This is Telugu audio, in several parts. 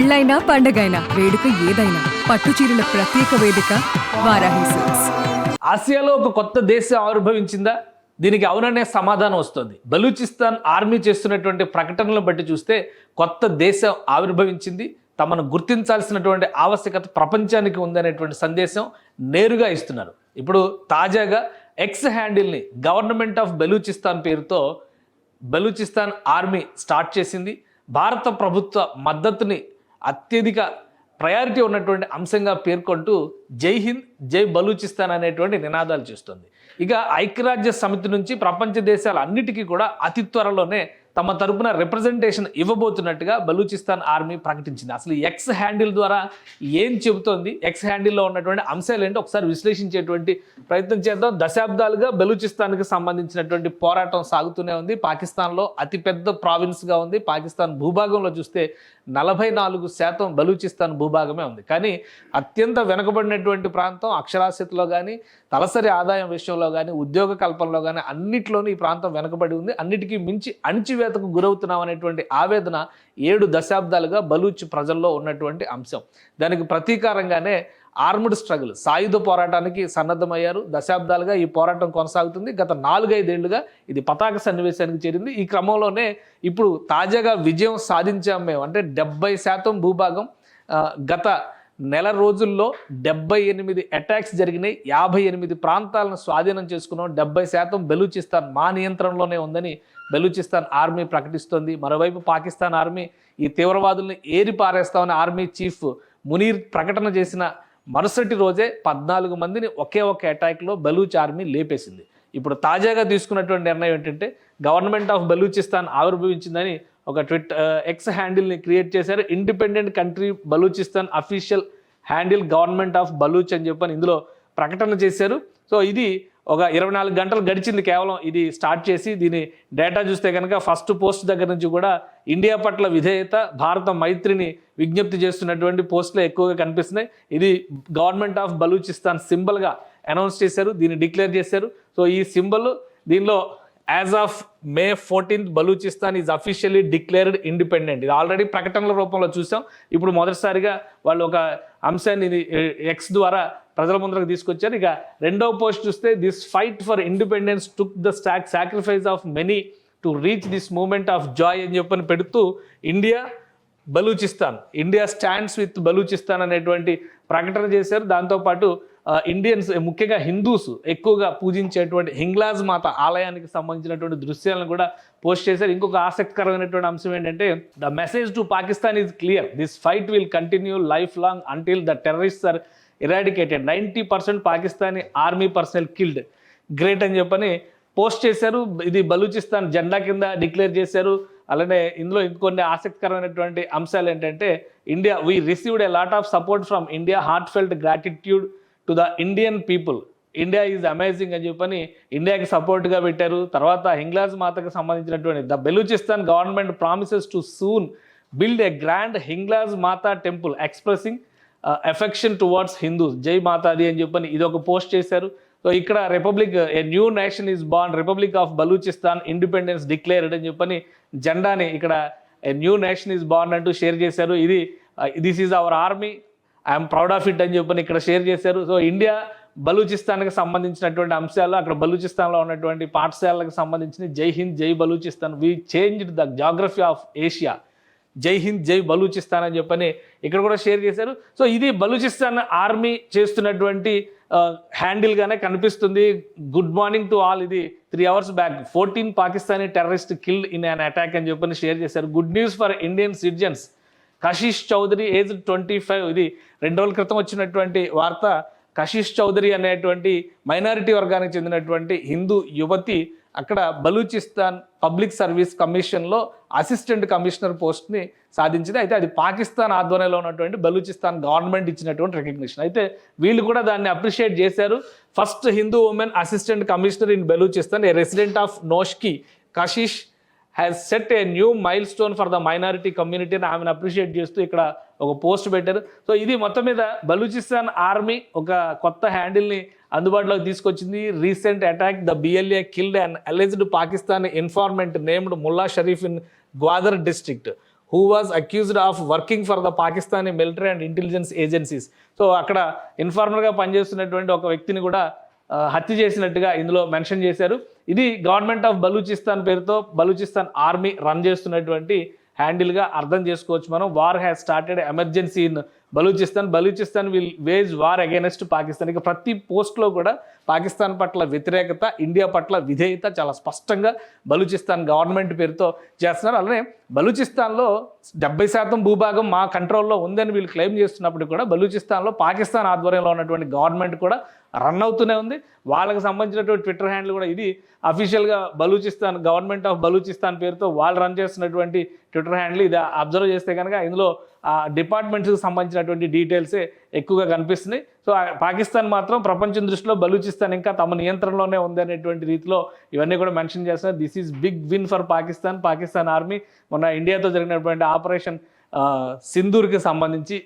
పెళ్ళైనా పండగైనా వేడుక ఏదైనా పట్టు చీరల ప్రత్యేక వేదిక వారాహి సిల్క్స్. ఆసియాలో ఒక కొత్త దేశం ఆవిర్భవించిందా? దీనికి అవుననే సమాధానం వస్తుంది. బలూచిస్తాన్ ఆర్మీ చేస్తున్నటువంటి ప్రకటనలను బట్టి చూస్తే కొత్త దేశం ఆవిర్భవించింది, తమను గుర్తించాల్సినటువంటి ఆవశ్యకత ప్రపంచానికి ఉందనేటువంటి సందేశం నేరుగా ఇస్తున్నారు. ఇప్పుడు తాజాగా ఎక్స్ హ్యాండిల్ని గవర్నమెంట్ ఆఫ్ బలూచిస్తాన్ పేరుతో బలూచిస్తాన్ ఆర్మీ స్టార్ట్ చేసింది. భారత ప్రభుత్వ మద్దతుని అత్యధిక ప్రయారిటీ ఉన్నటువంటి అంశంగా పేర్కొంటూ జై హింద్ జై బలూచిస్తాన్ అనేటువంటి నినాదాలు చేస్తుంది. ఇక ఐక్యరాజ్య సమితి నుంచి ప్రపంచ దేశాల అన్నిటికీ కూడా అతి త్వరలోనే తమ తరపున రిప్రజెంటేషన్ ఇవ్వబోతున్నట్టుగా బలూచిస్తాన్ ఆర్మీ ప్రకటించింది. అసలు ఎక్స్ హ్యాండిల్ ద్వారా ఏం చెబుతోంది, ఎక్స్ హ్యాండిల్లో ఉన్నటువంటి అంశాలు ఏంటో ఒకసారి విశ్లేషించేటువంటి ప్రయత్నం చేద్దాం. దశాబ్దాలుగా బలూచిస్తాన్కి సంబంధించినటువంటి పోరాటం సాగుతూనే ఉంది. పాకిస్తాన్లో అతిపెద్ద ప్రావిన్స్గా ఉంది. పాకిస్తాన్ భూభాగంలో చూస్తే 44% బలూచిస్తాన్ భూభాగమే ఉంది. కానీ అత్యంత వెనుకబడినటువంటి ప్రాంతం, అక్షరాస్యతలో కానీ తలసరి ఆదాయం విషయంలో కానీ ఉద్యోగ కల్పనలో కానీ అన్నిట్లోనూ ఈ ప్రాంతం వెనుకబడి ఉంది. అన్నిటికీ మించి అణిచివేతకు గురవుతున్నాం అనేటువంటి ఆవేదన 7 దశాబ్దాలుగా బలూచ్ ప్రజల్లో ఉన్నటువంటి అంశం. దానికి ప్రతీకారంగానే ఆర్మ్డ్ స్ట్రగుల్, సాయుధ పోరాటానికి సన్నద్ధమయ్యారు. దశాబ్దాలుగా ఈ పోరాటం కొనసాగుతుంది. గత 4-5 ఏళ్లుగా ఇది పతాక సన్నివేశానికి చేరింది. ఈ క్రమంలోనే ఇప్పుడు తాజాగా విజయం సాధించాం మేము, అంటే 70% భూభాగం గత నెల రోజుల్లో 78 అటాక్స్ జరిగినాయి. 58 ప్రాంతాలను స్వాధీనం చేసుకున్నాం. 70% బలూచిస్తాన్ మా నియంత్రణలోనే ఉందని బలూచిస్తాన్ ఆర్మీ ప్రకటిస్తోంది. మరోవైపు పాకిస్తాన్ ఆర్మీ ఈ తీవ్రవాదుల్ని ఏరి పారేస్తామని ఆర్మీ చీఫ్ మునీర్ ప్రకటన చేసిన మరుసటి రోజే 14 మందిని ఒకే ఒక అటాక్లో బలూచ్ ఆర్మీ లేపేసింది. ఇప్పుడు తాజాగా తీసుకున్నటువంటి నిర్ణయం ఏంటంటే గవర్నమెంట్ ఆఫ్ బలూచిస్తాన్ ఆవిర్భవించిందని ఒక ఎక్స్ హ్యాండిల్ని క్రియేట్ చేశారు. Independent country Balochistan official handle government of Baloch అని చెప్పని ఇందులో ప్రకటన చేశారు. సో ఇది ఒక 24 గంటలు గడిచింది కేవలం ఇది స్టార్ట్ చేసి. దీని డేటా చూస్తే కనుక ఫస్ట్ పోస్ట్ దగ్గర నుంచి కూడా ఇండియా పట్ల విధేయత, భారత మైత్రిని విజ్ఞప్తి చేస్తున్నటువంటి పోస్టులు ఎక్కువగా కనిపిస్తున్నాయి. ఇది గవర్నమెంట్ ఆఫ్ బలూచిస్తాన్ సింబల్గా అనౌన్స్ చేశారు, దీన్ని డిక్లేర్ చేశారు. సో ఈ సింబల్ దీనిలో as of May 14th Balochistan is officially declared independent. ఇది ఆల్రెడీ ప్రకటనల రూపంలో చూసాం. ఇప్పుడు మొదటిసారిగా వాళ్ళు ఒక అంశాన్ని ఇది ఎక్స్ ద్వారా ప్రజల ముందరకు తీసుకొచ్చారు. ఇక రెండవ పోస్ట్ చూస్తే this fight for independence took the sacrifice of many to reach this moment of joy అని చెప్పని పెడుతూ ఇండియా స్టాండ్స్ విత్ బలూచిస్తాన్ అనేటువంటి ప్రకటన చేశారు. దాంతోపాటు ఇండియన్స్, ముఖ్యంగా హిందూస్ ఎక్కువగా పూజించేటువంటి హింగ్లాజ్ మాత ఆలయానికి సంబంధించినటువంటి దృశ్యాలను కూడా పోస్ట్ చేశారు. ఇంకొక ఆసక్తికరమైనటువంటి అంశం ఏంటంటే the message to Pakistan is clear, this fight will continue life long until the terrorists are eradicated. 90% Pakistani army personnel killed. Great అని చెప్పని పోస్ట్ చేశారు. ఇది బలూచిస్తాన్ జెండా కింద డిక్లేర్ చేశారు. అలానే ఇందులో ఇంకొన్ని ఆసక్తికరమైనటువంటి అంశాలు ఏంటంటే we received a lot of support from India, heart felt gratitude to the Indian people, India is amazing అని చెప్పని ఇండియాకి సపోర్ట్గా పెట్టారు. తర్వాత హింగ్లాజ్ మాతకు సంబంధించినటువంటి the Balochistan government promises to soon build a grand Hinglaj Mata temple expressing affection towards Hindus, జై మాతాది అని చెప్పని ఇది ఒక పోస్ట్ చేశారు. సో ఇక్కడ republic, a new nation is born, republic of Balochistan independence declared అని చెప్పని జెండాని ఇక్కడ a new nation is born అంటూ షేర్ చేశారు. ఇది this is our army, I'm proud of it అని చెప్పని ఇక్కడ షేర్ చేశారు. సో ఇండియా బలూచిస్తాన్కి సంబంధించినటువంటి అంశాలు, అక్కడ బలూచిస్తాన్లో ఉన్నటువంటి పాఠశాలకు సంబంధించిన జై హింద్ జై Balochistan, we changed the geography of Asia, జై హింద్ జై బలూచిస్తాన్ అని చెప్పని ఇక్కడ కూడా షేర్ చేశారు. సో ఇది బలూచిస్తాన్ ఆర్మీ చేస్తున్నటువంటి హ్యాండిల్గానే కనిపిస్తుంది. గుడ్ మార్నింగ్ టు ఆల్, ఇది 3 hours back 14 Pakistani terrorist killed in an attack అని చెప్పని షేర్ చేశారు. Good news for Indian citizens, Kashish Chaudhary age 25. ఇది 2 రోజుల క్రితం వచ్చినటువంటి వార్త. కషిష్ చౌదరి అనేటువంటి మైనారిటీ వర్గానికి చెందినటువంటి హిందూ యువతి అక్కడ బలూచిస్తాన్ పబ్లిక్ సర్వీస్ కమిషన్లో అసిస్టెంట్ కమిషనర్ పోస్ట్ని సాధించింది. అయితే అది పాకిస్తాన్ ఆధ్వర్యంలో ఉన్నటువంటి బలూచిస్తాన్ గవర్నమెంట్ ఇచ్చినటువంటి రికగ్నిషన్. అయితే వీళ్ళు కూడా దాన్ని అప్రిషియేట్ చేశారు. First Hindu women assistant commissioner in Balochistan, A resident of Noshki, Kashish has set a new mile stone for the minority community అని ఆమెను అప్రిషియేట్ చేస్తూ ఇక్కడ ఒక పోస్ట్ పెట్టారు. సో ఇది మొత్తం మీద బలూచిస్తాన్ ఆర్మీ ఒక కొత్త హ్యాండిల్ని అందుబాటులోకి తీసుకొచ్చింది. Recent attack, the BLA killed and alleged Pakistan informant named Mullah Sharif in Gwadar district who was accused of working for the Pakistani military and intelligence agencies. So అక్కడ ఇన్ఫార్మర్గా పనిచేస్తున్నటువంటి ఒక వ్యక్తిని కూడా హత్య చేసినట్టుగా ఇందులో మెన్షన్ చేశారు. ఇది గవర్నమెంట్ ఆఫ్ బలూచిస్తాన్ పేరుతో బలూచిస్తాన్ ఆర్మీ రన్ చేస్తున్నటువంటి హ్యాండిల్గా అర్థం చేసుకోవచ్చు మనం. War has started emergency in Balochistan will wage war against Pakistan. ఇక ప్రతి పోస్ట్లో కూడా పాకిస్తాన్ పట్ల వ్యతిరేకత, ఇండియా పట్ల విధేయత చాలా స్పష్టంగా బలూచిస్తాన్ గవర్నమెంట్ పేరుతో చేస్తున్నారు. అలానే బలూచిస్తాన్లో 70% భూభాగం మా కంట్రోల్లో ఉందని వీళ్ళు క్లెయిమ్ చేస్తున్నప్పుడు కూడా బలూచిస్తాన్లో పాకిస్తాన్ ఆధ్వర్యంలో ఉన్నటువంటి గవర్నమెంట్ కూడా రన్ అవుతూనే ఉంది. వాళ్ళకి సంబంధించినటువంటి ట్విట్టర్ హ్యాండిల్ కూడా ఇది అఫీషియల్గా బలూచిస్తాన్ గవర్నమెంట్ ఆఫ్ బలూచిస్తాన్ పేరుతో వాళ్ళు రన్ చేస్తున్నటువంటి ట్విట్టర్ హ్యాండిల్. ఇది అబ్జర్వ్ చేస్తే కనుక ఇందులో డిపార్ట్మెంట్స్కి సంబంధించినటువంటి డీటెయిల్సే ఎక్కువగా కనిపిస్తున్నాయి. సో పాకిస్తాన్ మాత్రం ప్రపంచం దృష్టిలో బలూచిస్తాన్ ఇంకా తమ నియంత్రణలోనే ఉంది అనేటువంటి రీతిలో ఇవన్నీ కూడా మెన్షన్ చేస్తున్నారు. This is big win for Pakistan army. మొన్న ఇండియాతో జరిగినటువంటి ఆపరేషన్ సింధూర్కి సంబంధించి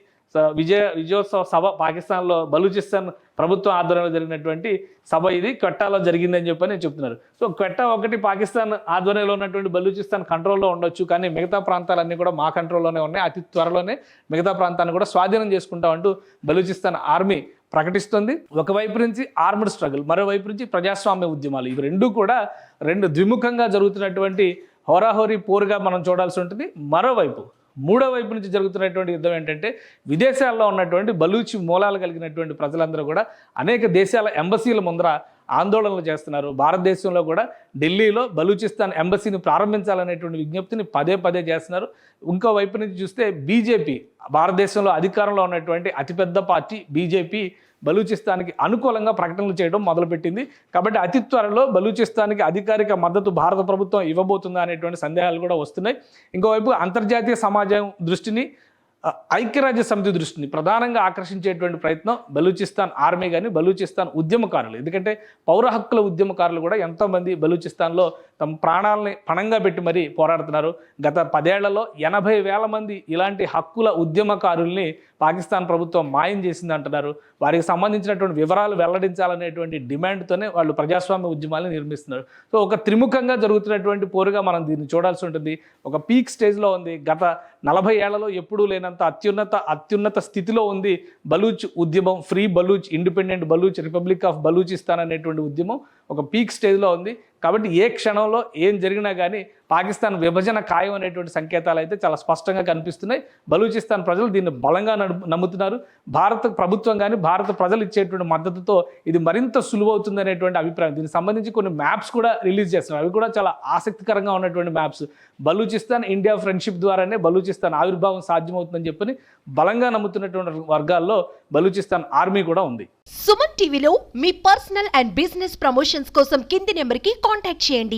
విజయోత్సవ సభ పాకిస్తాన్లో బలూచిస్తాన్ ప్రభుత్వం ఆధ్వర్యంలో జరిగినటువంటి సభ ఇది క్వెట్టాలో జరిగిందని చెప్పని నేను చెప్తున్నారు. సో క్వెట్టా ఒకటి పాకిస్తాన్ ఆధ్వర్యంలో ఉన్నటువంటి బలూచిస్తాన్ కంట్రోల్లో ఉండొచ్చు, కానీ మిగతా ప్రాంతాలన్నీ కూడా మా కంట్రోల్లోనే ఉన్నాయి, అతి త్వరలోనే మిగతా ప్రాంతాన్ని కూడా స్వాధీనం చేసుకుంటామంటూ బలూచిస్తాన్ ఆర్మీ ప్రకటిస్తుంది. ఒకవైపు నుంచి ఆర్మ్డ్ స్ట్రగుల్, మరోవైపు నుంచి ప్రజాస్వామ్య ఉద్యమాలు, ఇవి రెండూ కూడా ద్విముఖంగా జరుగుతున్నటువంటి హోరాహోరీ పోరుగా మనం చూడాల్సి ఉంటుంది. మరోవైపు మూడో వైపు నుంచి జరుగుతున్నటువంటి యుద్ధం ఏంటంటే విదేశాల్లో ఉన్నటువంటి బలూచి మూలాలు కలిగినటువంటి ప్రజలందరూ కూడా అనేక దేశాల ఎంబసీల ముందర ఆందోళనలు చేస్తున్నారు. భారతదేశంలో కూడా ఢిల్లీలో బలూచిస్తాన్ ఎంబసీని ప్రారంభించాలనేటువంటి విజ్ఞప్తిని పదే చేస్తున్నారు. ఇంకో వైపు నుంచి చూస్తే బీజేపీ, భారతదేశంలో అధికారంలో ఉన్నటువంటి అతిపెద్ద పార్టీ బీజేపీ బలూచిస్తాన్కి అనుకూలంగా ప్రకటనలు చేయడం మొదలుపెట్టింది. కాబట్టి అతి త్వరలో బలూచిస్తాన్కి అధికారిక మద్దతు భారత ప్రభుత్వం ఇవ్వబోతుందా అనేటువంటి సందేహాలు కూడా వస్తున్నాయి. ఇంకోవైపు అంతర్జాతీయ సమాజం దృష్టిని, ఐక్యరాజ్య సమితి దృష్టిని ప్రధానంగా ఆకర్షించేటువంటి ప్రయత్నం బలూచిస్తాన్ ఆర్మీ కానీ బలూచిస్తాన్ ఉద్యమకారులు. ఎందుకంటే పౌర హక్కుల ఉద్యమకారులు కూడా ఎంతోమంది బలూచిస్తాన్లో తమ ప్రాణాలని పణంగా పెట్టి మరీ పోరాడుతున్నారు. గత 10 ఏళ్లలో 80,000 మంది ఇలాంటి హక్కుల ఉద్యమకారుల్ని పాకిస్తాన్ ప్రభుత్వం మాయం చేసింది అంటున్నారు. వారికి సంబంధించినటువంటి వివరాలు వెల్లడించాలనేటువంటి డిమాండ్తోనే వాళ్ళు ప్రజాస్వామ్య ఉద్యమాలను నిర్మిస్తున్నారు. సో ఒక త్రిముఖంగా జరుగుతున్నటువంటి పోరుగా మనం దీన్ని చూడాల్సి ఉంటుంది. ఒక పీక్ స్టేజ్లో ఉంది. గత 40 ఏళ్లలో ఎప్పుడూ లేనంత అత్యున్నత స్థితిలో ఉంది బలూచ్ ఉద్యమం. Free Baloch, independent Baloch, republic of Balochistan అనేటువంటి ఉద్యమం ఒక పీక్ స్టేజ్లో ఉంది. కాబట్టి ఏ క్షణంలో ఏం జరిగినా కానీ పాకిస్తాన్ విభజన ఖాయం అనేటువంటి సంకేతాలు అయితే చాలా స్పష్టంగా కనిపిస్తున్నాయి. బలూచిస్తాన్ ప్రజలు దీన్ని బలంగా నమ్ముతున్నారు. భారత ప్రభుత్వం కానీ భారత ప్రజలు ఇచ్చేటువంటి మద్దతుతో ఇది మరింత సులువవుతుంది అనేటువంటి అభిప్రాయం. దీనికి సంబంధించి కొన్ని మ్యాప్స్ కూడా రిలీజ్ చేస్తున్నారు. అవి కూడా చాలా ఆసక్తికరంగా ఉన్నటువంటి మ్యాప్స్. బలూచిస్తాన్ ఇండియా ఫ్రెండ్షిప్ ద్వారానే బలూచిస్తాన్ ఆవిర్భావం సాధ్యమవుతుందని చెప్పని బలంగా నమ్ముతున్నటువంటి వర్గాల్లో బలూచిస్తాన్ ఆర్మీ కూడా ఉంది. సుమన్ టీవీలో మీ పర్సనల్ అండ్ బిజినెస్ ప్రమోషన్స్ కోసం కింది నెంబర్కి కాంటాక్ట్ చేయండి.